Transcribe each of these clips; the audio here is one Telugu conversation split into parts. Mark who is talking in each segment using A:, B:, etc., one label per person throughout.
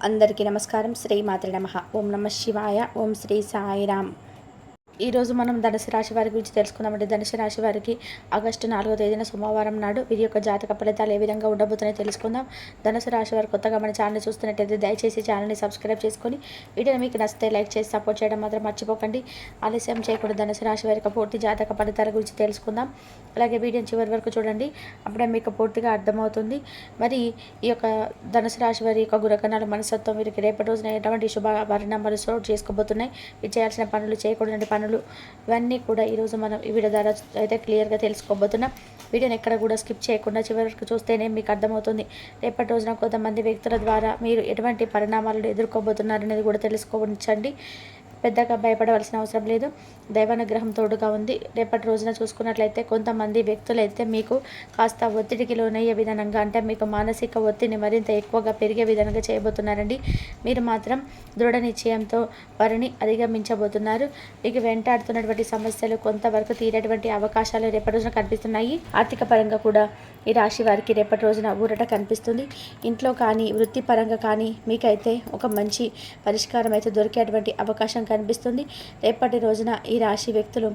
A: అందరికీ నమస్కారం. శ్రీమాత్రే నమః. ఓం నమః శివాయ. ఓం శ్రీ సాయిరామ్. ఈరోజు మనం ధనుసు రాశి వారి గురించి తెలుసుకుందామంటే, ధనుసు రాశి వారికి ఆగస్టు 4వ తేదీన సోమవారం నాడు వీరి యొక్క జాతక ఫలితాలు ఏ విధంగా ఉండబోతున్నాయో తెలుసుకుందాం. ధనుసు రాశి వారు కొత్తగా మన ఛానల్ని చూస్తున్నట్టయితే దయచేసి ఛానల్ని సబ్స్క్రైబ్ చేసుకొని వీడియోని మీకు నచ్చితే లైక్ చేసి సపోర్ట్ చేయడం మాత్రం మర్చిపోకండి. ఆలస్యం చేయకుండా ధనుసు రాశి వారి యొక్క పూర్తి జాతక ఫలితాల గురించి తెలుసుకుందాం. అలాగే వీడియోని చివరి వరకు చూడండి, అప్పుడే మీకు పూర్తిగా అర్థమవుతుంది. మరి ఈ యొక్క ధనుసు రాశి వారి యొక్క గుణగణాలు, మనస్తత్వం వీరికి రేపటి రోజున ఎటువంటి శుభ పరిణామాలు చోటు చేసుకోబోతున్నాయి, ఇది చేయాల్సిన పనులు, చేయకూడని పనులు, ఇవన్నీ కూడా ఈరోజు మనం ఈ వీడియో ద్వారా అయితే క్లియర్గా తెలుసుకోబోతున్నాం. వీడియోని ఎక్కడ కూడా స్కిప్ చేయకుండా చివరి వరకు చూస్తేనే మీకు అర్థమవుతుంది. రేపటి రోజున కొంతమంది వ్యక్తుల ద్వారా మీరు ఎటువంటి పరిణామాలను ఎదుర్కోబోతున్నారనేది కూడా తెలుసుకోవచ్చండి. పెద్దగా భయపడవలసిన అవసరం లేదు. దైవానుగ్రహం తోడుగా ఉంది. రేపటి రోజున చూసుకున్నట్లయితే కొంతమంది వ్యక్తులైతే మీకు కాస్త ఒత్తిడికి లోనయ్యే విధానంగా, అంటే మీకు మానసిక ఒత్తిడిని మరింత ఎక్కువగా పెరిగే విధంగా చేయబోతున్నారండి. మీరు మాత్రం దృఢ నిశ్చయంతో వారిని అధిగమించబోతున్నారు. మీకు వెంటాడుతున్నటువంటి సమస్యలు కొంతవరకు తీరేటువంటి అవకాశాలు రేపటి రోజున కనిపిస్తున్నాయి. ఆర్థిక పరంగా కూడా ఈ రాశి వారికి రేపటి రోజున ఊరట కనిపిస్తుంది. ఇంట్లో కానీ వృత్తిపరంగా కానీ మీకైతే ఒక మంచి పరిష్కారం అయితే దొరికేటువంటి అవకాశం కనిపిస్తుంది. రేపటి రోజున ఈ రాశి వ్యక్తులు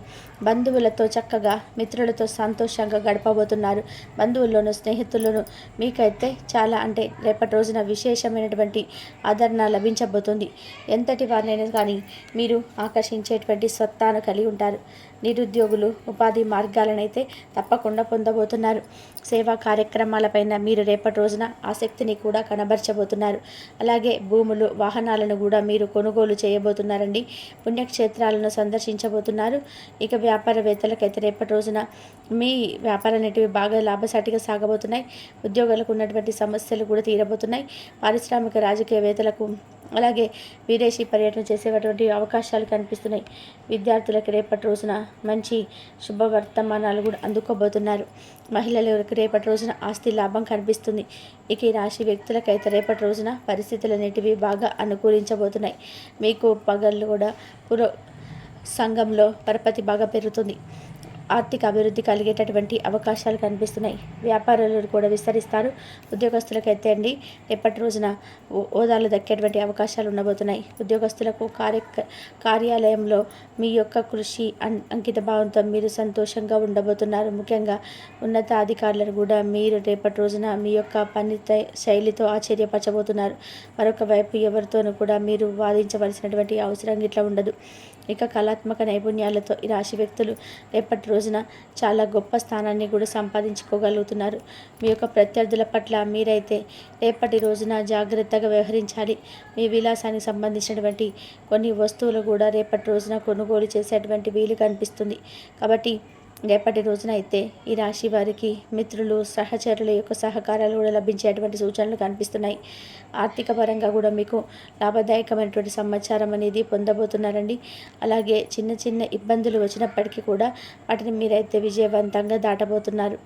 A: బంధువులతో చక్కగా, మిత్రులతో సంతోషంగా గడపబోతున్నారు. బంధువుల్లోనూ స్నేహితుల్లోనూ మీకైతే చాలా, అంటే రేపటి రోజున విశేషమైనటువంటి ఆదరణ లభించబోతుంది. ఎంతటి వారినైనా కానీ మీరు ఆకర్షించేటువంటి సత్తాను కలిగి ఉంటారు. నిరుద్యోగులు ఉపాధి మార్గాలనైతే తప్పకుండా పొందబోతున్నారు. సేవా కార్యక్రమాలపైన మీరు రేపటి రోజున ఆసక్తిని కూడా కనబరచబోతున్నారు. అలాగే భూములు, వాహనాలను కూడా మీరు కొనుగోలు చేయబోతున్నారండి. పుణ్యక్షేత్రాలను సందర్శించబోతున్నారు. ఇక వ్యాపారవేత్తలకైతే రేపటి రోజున మీ వ్యాపారాలు అనేటివి బాగా లాభసాటిగా సాగబోతున్నాయి. ఉద్యోగులకు ఉన్నటువంటి సమస్యలు కూడా తీరబోతున్నాయి. పారిశ్రామిక రాజకీయవేత్తలకు, అలాగే విదేశీ పర్యటన చేసేటువంటి అవకాశాలు కనిపిస్తున్నాయి. విద్యార్థులకు రేపటి రోజున మంచి శుభవర్తమానాలు కూడా అందుకోబోతున్నారు. మహిళలకు రేపటి రోజున ఆస్తి లాభం కనిపిస్తుంది. ఇక ఈ రాశి వ్యక్తులకైతే రేపటి రోజున పరిస్థితులు అనేటివి బాగా అనుకూలించబోతున్నాయి. మీకు పగళ్ళు కూడా సంఘంలో పరపతి బాగా పెరుగుతుంది. ఆర్థిక అభివృద్ధి కలిగేటటువంటి అవకాశాలు కనిపిస్తున్నాయి. వ్యాపారాలు కూడా విస్తరిస్తారు. ఉద్యోగస్తులకైతే అండి రేపటి రోజున హోదాలు దక్కేటువంటి అవకాశాలు ఉండబోతున్నాయి. ఉద్యోగస్తులకు కార్యాలయంలో మీ యొక్క కృషి, అంకిత భావంతో మీరు సంతోషంగా ఉండబోతున్నారు. ముఖ్యంగా ఉన్నతాధికారులను కూడా మీరు రేపటి రోజున మీ యొక్క పని శైలితో ఆశ్చర్యపరచబోతున్నారు. మరొక వైపు ఎవరితోనూ కూడా మీరు వాదించవలసినటువంటి అవసరం ఇట్లా ఉండదు. ఇక కళాత్మక నైపుణ్యాలతో ఈ రాశి వ్యక్తులు రేపటి రోజున చాలా గొప్ప స్థానాన్ని కూడా సంపాదించుకోగలుగుతున్నారు. మీ యొక్క ప్రత్యర్థుల పట్ల మీరైతే రేపటి రోజున జాగ్రత్తగా వ్యవహరించాలి. మీ విలాసానికి సంబంధించినటువంటి కొన్ని వస్తువులు కూడా రేపటి రోజున కొనుగోలు చేసేటువంటి వీలు కనిపిస్తుంది. కాబట్టి రేపటి రోజున అయితే ఈ రాశి వారికి మిత్రులు, సహచరుల యొక్క సహకారాలు కూడా లభించేటువంటి సూచనలు కనిపిస్తున్నాయి. ఆర్థిక పరంగా కూడా మీకు లాభదాయకమైనటువంటి సమాచారం అనేది పొందబోతున్నారండి. అలాగే చిన్న చిన్న ఇబ్బందులు వచ్చినప్పటికీ కూడా వాటిని మీరైతే విజయవంతంగా దాటబోతున్నారు.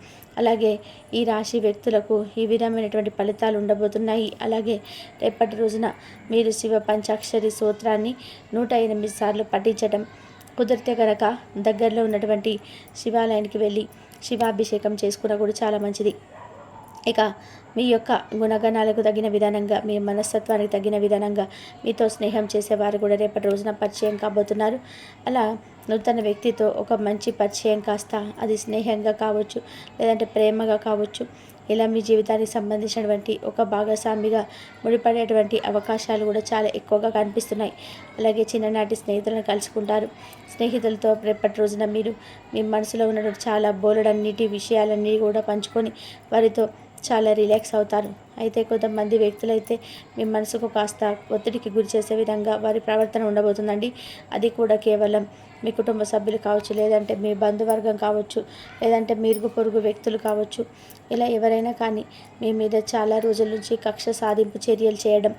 A: అలాగే ఈ రాశి వ్యక్తులకు ఈ విధమైనటువంటి ఫలితాలు ఉండబోతున్నాయి. అలాగే రేపటి రోజున మీరు శివ పంచాక్షరి స్తోత్రాన్ని 108 సార్లు పఠించడం, కుదిరితే కనుక దగ్గరలో ఉన్నటువంటి శివాలయానికి వెళ్ళి శివాభిషేకం చేసుకున్నా కూడా చాలా మంచిది. ఇక మీ యొక్క గుణగణాలకు తగిన విధానంగా, మీ మనస్తత్వానికి తగిన విధానంగా మీతో స్నేహం చేసేవారు కూడా రేపటి రోజున పరిచయం కాబోతున్నారు. అలా నూతన వ్యక్తితో ఒక మంచి పరిచయం కాస్త అది స్నేహంగా కావచ్చు, లేదంటే ప్రేమగా కావచ్చు, ఇలా మీ జీవితానికి సంబంధించినటువంటి ఒక భాగస్వామిగా ముడిపడేటువంటి అవకాశాలు కూడా చాలా ఎక్కువగా కనిపిస్తున్నాయి. అలాగే చిన్ననాటి స్నేహితులను కలుసుకుంటారు. స్నేహితులతో రేపటి రోజున మీరు మీ మనసులో ఉన్నటువంటి చాలా బోలెడన్నిటి విషయాలన్నీ కూడా పంచుకొని వారితో చాలా రిలాక్స్ అవుతారు. అయితే కొంతమంది వ్యక్తులైతే మీ మనసుకు కాస్త ఒత్తిడికి గురి చేసే విధంగా వారి ప్రవర్తన ఉండబోతుందండి. అది కూడా కేవలం మీ కుటుంబ సభ్యులు కావచ్చు, లేదంటే మీ బంధువర్గం కావచ్చు, లేదంటే మీరుగు పొరుగు వ్యక్తులు కావచ్చు. ఇలా ఎవరైనా కానీ మీ మీద చాలా రోజుల నుంచి కక్ష సాధింపు చర్యలు చేయడం,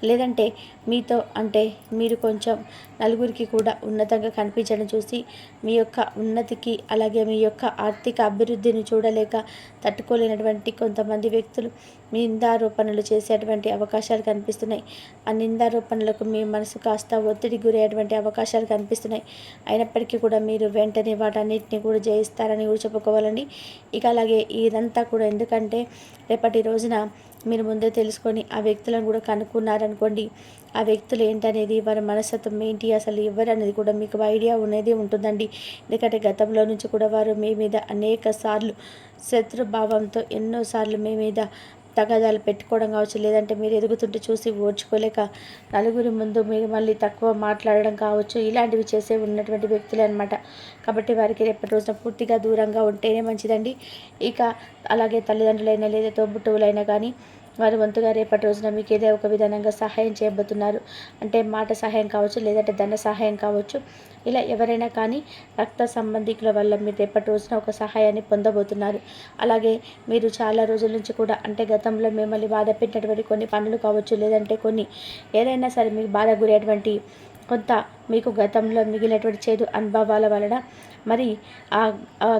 A: లేదంటే మీతో, అంటే మీరు కొంచెం నలుగురికి కూడా ఉన్నతంగా కనిపించడం చూసి మీ యొక్క ఉన్నతికి, అలాగే మీ యొక్క ఆర్థిక అభివృద్ధిని చూడలేక తట్టుకోలేనటువంటి కొంతమంది వ్యక్తులు మీ నిందారోపణలు చేసేటువంటి అవకాశాలు కనిపిస్తున్నాయి. ఆ నిందారోపణలకు మీ మనసు కాస్త ఒత్తిడి గురయ్యేటువంటి అవకాశాలు కనిపిస్తున్నాయి. అయినప్పటికీ కూడా మీరు వెంటనే వాటన్నిటిని కూడా జయిస్తారని కూడా చెప్పుకోవాలండి. ఇక అలాగే ఇదంతా కూడా ఎందుకంటే రేపటి రోజున మీరు ముందే తెలుసుకొని ఆ వ్యక్తులను కూడా కనుక్కున్నారనుకోండి, ఆ వ్యక్తులు ఏంటనేది, వారి మనస్తత్వం ఏంటి, అసలు ఎవరు అనేది కూడా మీకు ఐడియా అనేది ఉంటుందండి. ఎందుకంటే గతంలో నుంచి కూడా వారు మీ మీద అనేక సార్లు శత్రుభావంతో ఎన్నోసార్లు మీ మీద తగాదాలు పెట్టుకోవడం కావచ్చు, లేదంటే మీరు ఎదుగుతుంటే చూసి ఓర్చుకోలేక నలుగురి ముందు మీరు మళ్ళీ తక్కువ మాట్లాడడం కావచ్చు, ఇలాంటివి చేసే ఉన్నటువంటి వ్యక్తులే అనమాట. కాబట్టి వారికి రేపటి రోజున పూర్తిగా దూరంగా ఉంటేనే మంచిదండి. ఇక అలాగే తల్లిదండ్రులైనా లేదా తోబుట్టువులైనా కానీ వారి వంతుగా రేపటి రోజున మీకు ఏదో ఒక విధానంగా సహాయం చేయబోతున్నారు. అంటే మాట సహాయం కావచ్చు, లేదంటే ధన సహాయం కావచ్చు. ఇలా ఎవరైనా కానీ రక్త సంబంధికుల వల్ల మీరు రేపటి రోజున ఒక సహాయాన్ని పొందబోతున్నారు. అలాగే మీరు చాలా రోజుల నుంచి కూడా అంటే గతంలో మిమ్మల్ని బాధ పెట్టినటువంటి కొన్ని పనులు కావచ్చు, లేదంటే కొన్ని ఏదైనా సరే మీకు బాధ గురేటువంటి కొంత మీకు గతంలో మిగిలినటువంటి చేదు అనుభవాల వలన మరి ఆ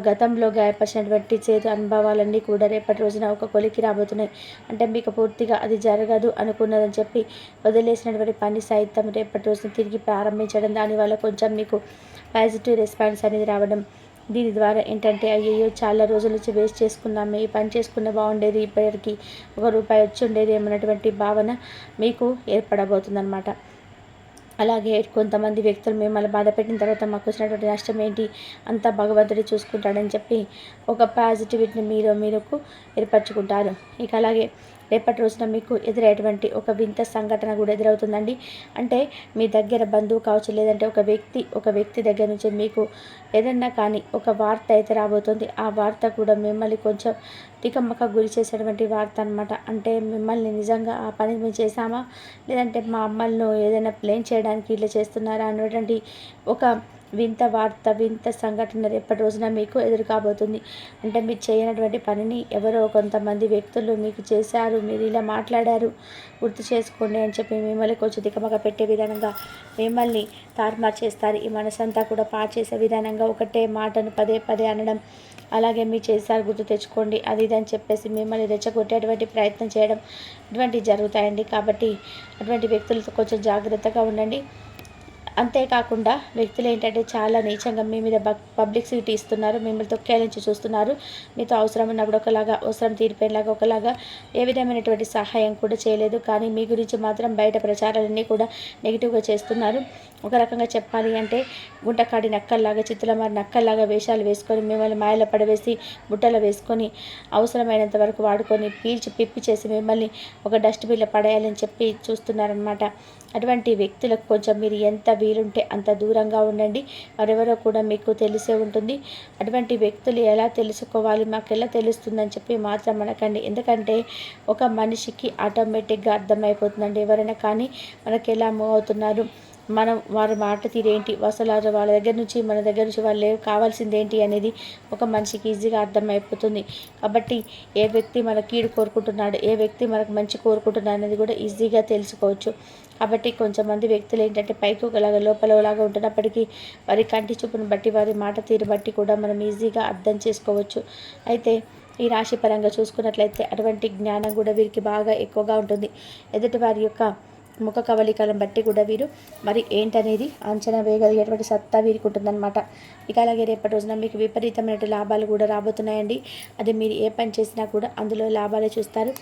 A: గతంలో గాయపరిచినటువంటి చేదు అనుభవాలన్నీ కూడా రేపటి రోజున ఒక కొలికి రాబోతున్నాయి. అంటే మీకు పూర్తిగా అది జరగదు అనుకున్నదని చెప్పి వదిలేసినటువంటి పని సైతం రేపటి రోజున తిరిగి ప్రారంభించడం, దానివల్ల కొంచెం మీకు పాజిటివ్ రెస్పాన్స్ అనేది రావడం. దీని ద్వారా ఏంటంటే అయ్యయ్యో చాలా రోజుల నుంచి వేస్ట్ చేసుకున్నామే, ఈ పని చేసుకున్న బాగుండేది, ఇప్పటికి ₹1 వచ్చి ఉండేది ఏమన్నటువంటి భావన మీకు ఏర్పడబోతుందన్నమాట. అలాగే కొంతమంది వ్యక్తులు మిమ్మల్ని బాధపెట్టిన తర్వాత మాకు వచ్చినటువంటి నష్టం ఏంటి, అంతా భగవంతుడే చూసుకుంటాడని చెప్పి ఒక పాజిటివిటీని మీకు ఏర్పరచుకుంటారు. ఇక అలాగే రేపటి రోజున మీకు ఎదురయ్యేటువంటి ఒక వింత సంఘటన కూడా ఎదురవుతుందండి. అంటే మీ దగ్గర బంధువు కావచ్చు, లేదంటే ఒక వ్యక్తి దగ్గర నుంచి మీకు ఏదన్నా కానీ ఒక వార్త అయితే రాబోతుంది. ఆ వార్త కూడా మిమ్మల్ని కొంచెం తికమక గురి చేసేటువంటి వార్త అనమాట. అంటే మిమ్మల్ని నిజంగా ఆ పని మేము చేశామా, లేదంటే మా అమ్మలను ఏదైనా ప్లేన్ చేయడానికి ఇట్లా చేస్తున్నారా అనేటువంటి ఒక వింత వార్త, వింత సంఘటన రేపటి రోజున మీకు ఎదురు కాబోతుంది. అంటే మీరు చేయనటువంటి పనిని ఎవరో కొంతమంది వ్యక్తులు మీకు చేశారు, మీరు ఇలా మాట్లాడారు, గుర్తు చేసుకోండి అని చెప్పి మిమ్మల్ని కొంచెం తికమక పెట్టే విధానంగా మిమ్మల్ని తారుమారు చేస్తారు. ఈ మనసంతా కూడా పాడు చేసే విధానంగా ఒకటే మాటను పదే పదే అనడం, అలాగే మీరు చేశారు గుర్తు తెచ్చుకోండి అది ఇది అని చెప్పేసి మిమ్మల్ని రెచ్చగొట్టేటువంటి ప్రయత్నం చేయడం, ఇటువంటివి జరుగుతాయండి. కాబట్టి అటువంటి వ్యక్తులతో కొంచెం జాగ్రత్తగా ఉండండి. అంతేకాకుండా వ్యక్తులు ఏంటంటే చాలా నీచంగా మీ మీద పబ్లిసిటీ ఇస్తున్నారు, మిమ్మల్ని తొక్కేయాలని చూస్తున్నారు. మీతో అవసరం ఉన్నప్పుడు ఒకలాగా, అవసరం తీరిపోయేలాగా ఒకలాగా, ఏ విధమైనటువంటి సహాయం కూడా చేయలేదు. కానీ మీ గురించి మాత్రం బయట ప్రచారాలన్నీ కూడా నెగిటివ్గా చేస్తున్నారు. ఒక రకంగా చెప్పాలి అంటే గుంటకాడి నక్కల్లాగా, చిత్తులమారి నక్కల్లాగా వేషాలు వేసుకొని మిమ్మల్ని మాయలో పడవేసి బుట్టలో వేసుకొని అవసరమైనంత వరకు వాడుకొని పీల్చి పిప్పి చేసి మిమ్మల్ని ఒక డస్ట్బిన్లో పడేయాలని చెప్పి చూస్తున్నారనమాట. అటువంటి వ్యక్తులకు కొంచెం మీరు ఎంత వీలుంటే అంత దూరంగా ఉండండి. మరెవరో కూడా మీకు తెలిసే ఉంటుంది. అటువంటి వ్యక్తులు ఎలా తెలుసుకోవాలి, మాకు ఎలా తెలుస్తుందని చెప్పి మాత్రం అనకండి. ఎందుకంటే ఒక మనిషికి ఆటోమేటిక్గా అర్థమైపోతుందండి. ఎవరైనా కానీ మనకి ఎలా మూవ్ అవుతున్నారు, వారి మాట తీరేంటి, అసలు వాళ్ళ దగ్గర నుంచి మన దగ్గర నుంచి వాళ్ళు కావాల్సింది ఏంటి అనేది ఒక మనిషికి ఈజీగా అర్థమైపోతుంది. కాబట్టి ఏ వ్యక్తి మన కీడు కోరుకుంటున్నాడు, ఏ వ్యక్తి మనకు మంచి కోరుకుంటున్నాడు అనేది కూడా ఈజీగా తెలుసుకోవచ్చు. కాబట్టి కొంతమంది వ్యక్తులు ఏంటంటే పైకి ఒకలాగా లోపల ఒకలాగా ఉంటున్నప్పటికీ వారి కంటి చూపును బట్టి, వారి మాట తీరు బట్టి కూడా మనం ఈజీగా అర్థం చేసుకోవచ్చు. అయితే ఈ రాశి పరంగా చూసుకున్నట్లయితే అటువంటి జ్ఞానం కూడా వీరికి బాగా ఎక్కువగా ఉంటుంది. ఎదుటి వారి యొక్క ముఖ కవలికలను బట్టి కూడా వీరు మరి ఏంటనేది అంచనా వేయగలిగేటువంటి సత్తా వీరికి ఉంటుందన్నమాట. ఇక అలాగే రేపటి రోజున మీకు విపరీతమైన లాభాలు కూడా రాబోతున్నాయండి. అది మీరు ఏ పని చేసినా కూడా అందులో లాభాలే చూస్తారు.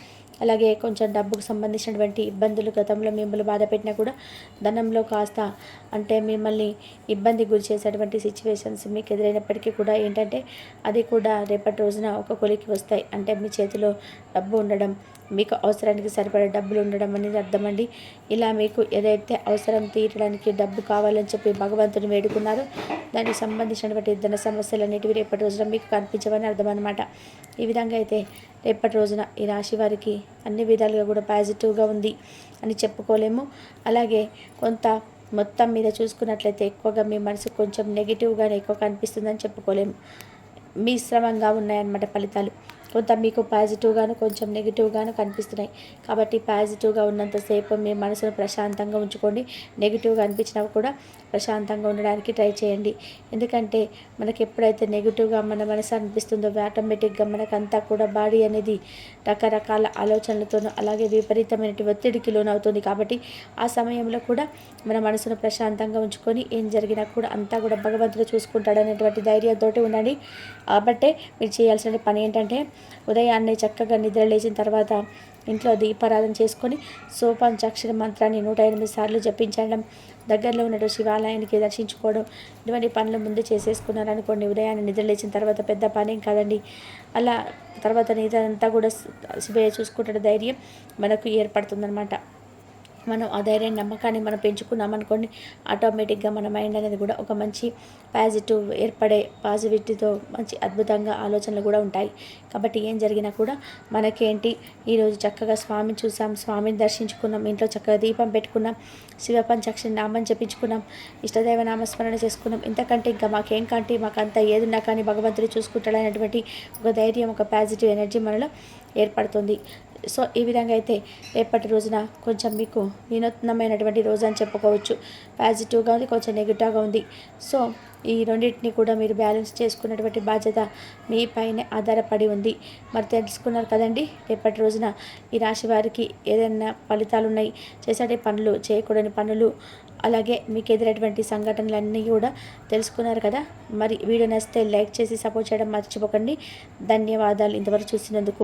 A: అలాగే కొంచెం డబ్బుకు సంబంధించినటువంటి ఇబ్బందులు గతంలో మిమ్మల్ని బాధ పెట్టినా కూడా ధనంలో కాస్త అంటే మిమ్మల్ని ఇబ్బంది గురి చేసేటువంటి సిచ్యువేషన్స్ మీకు ఎదురైనప్పటికీ కూడా ఏంటంటే అది కూడా రేపటి రోజున ఒక కొలికి వస్తాయి. అంటే మీ చేతిలో డబ్బు ఉండడం, మీకు అవసరానికి సరిపడే డబ్బులు ఉండడం అనేది అర్థమండి. ఇలా మీకు ఏదైతే అవసరం తీరడానికి డబ్బు కావాలని చెప్పి భగవంతుని వేడుకున్నారో దానికి సంబంధించినటువంటి ధన సమస్యలన్నిటివి రేపటి రోజున మీకు కనిపించవని అర్థం అనమాట. ఈ విధంగా అయితే రేపటి రోజున ఈ రాశి వారికి అన్ని విధాలుగా కూడా పాజిటివ్గా ఉంది అని చెప్పుకోలేము. అలాగే కొంత మొత్తం మీద చూసుకున్నట్లయితే ఎక్కువగా మీ మనసు కొంచెం నెగిటివ్గానే ఎక్కువ కనిపిస్తుందని చెప్పుకోలేము. మిశ్రమంగా ఉన్నాయన్నమాట ఫలితాలు. కొంత మీకు పాజిటివ్గాను కొంచెం నెగిటివ్గాను కనిపిస్తున్నాయి. కాబట్టి పాజిటివ్గా ఉన్నంతసేపు మీ మనసును ప్రశాంతంగా ఉంచుకోండి. నెగిటివ్గా అనిపించినా కూడా ప్రశాంతంగా ఉండడానికి ట్రై చేయండి. ఎందుకంటే మనకి ఎప్పుడైతే నెగిటివ్గా మన మనసు అనిపిస్తుందో ఆటోమేటిక్గా మనకంతా కూడా బాడీ అనేది రకరకాల ఆలోచనలతోనూ అలాగే విపరీతమైన ఒత్తిడికి లోనవుతుంది. కాబట్టి ఆ సమయంలో కూడా మన మనసును ప్రశాంతంగా ఉంచుకొని ఏం జరిగినా కూడా అంతా కూడా భగవంతుడు చూసుకుంటాడనేటువంటి ధైర్యంతో ఉండండి. కాబట్టే మీరు చేయాల్సిన పని ఏంటంటే ఉదయాన్నే చక్కగా నిద్ర లేచిన తర్వాత ఇంట్లో దీపారాధన చేసుకొని సోపాంచాక్షరి మంత్రాన్ని 108 సార్లు జపించడం, దగ్గరలో ఉన్న శివాలయానికి దర్శించుకోవడం, ఇటువంటి పనులు ముందు చేసేసుకున్నారనుకోండి, ఉదయాన్నే నిద్ర లేచిన తర్వాత పెద్ద పనేం కాదండి. అలా తర్వాత నిద్ర అంతా కూడా శివయ్య చూసుకుంటున్న ధైర్యం మనకు ఏర్పడుతుందన్నమాట. మనం ఆ ధైర్యం నమ్మకాన్ని మనం పెంచుకున్నామనుకోండి, ఆటోమేటిక్గా మన మైండ్ అనేది కూడా ఒక మంచి పాజిటివ్ ఏర్పడే పాజిటివిటీతో మంచి అద్భుతంగా ఆలోచనలు కూడా ఉంటాయి. కాబట్టి ఏం జరిగినా కూడా మనకేంటి, ఈరోజు చక్కగా స్వామిని చూసాం, స్వామిని దర్శించుకున్నాం, ఇంట్లో చక్కగా దీపం పెట్టుకున్నాం, శివ పంచాక్షరి నామం జపించుకున్నాం, ఇష్టదైవ నామస్మరణ చేసుకున్నాం. ఇంతకంటే ఇంకా మాకేం కంటే మాకంతా ఏదున్నా కానీ భగవంతుడు చూసుకుంటాడనేటువంటి ఒక ధైర్యం, ఒక పాజిటివ్ ఎనర్జీ మనలో ఏర్పడుతుంది. సో ఈ విధంగా అయితే రేపటి రోజున కొంచెం మీకు వినూత్నమైనటువంటి రోజు అని చెప్పుకోవచ్చు. పాజిటివ్గా ఉంది, కొంచెం నెగిటివ్గా ఉంది. సో ఈ రెండింటిని కూడా మీరు బ్యాలెన్స్ చేసుకున్నటువంటి బాధ్యత మీ పైనే ఆధారపడి ఉంది. మరి తెలుసుకున్నారు కదండి, రేపటి రోజున ఈ రాశి వారికి ఏదైనా ఫలితాలు ఉన్నాయి, చేసే పనులు, చేయకూడని పనులు, అలాగే మీకు ఎదురైనటువంటి సంఘటనలన్నీ కూడా తెలుసుకున్నారు కదా. మరి వీడియో నచ్చితే లైక్ చేసి సపోర్ట్ చేయడం మర్చిపోకండి. ధన్యవాదాలు ఇంతవరకు చూసినందుకు.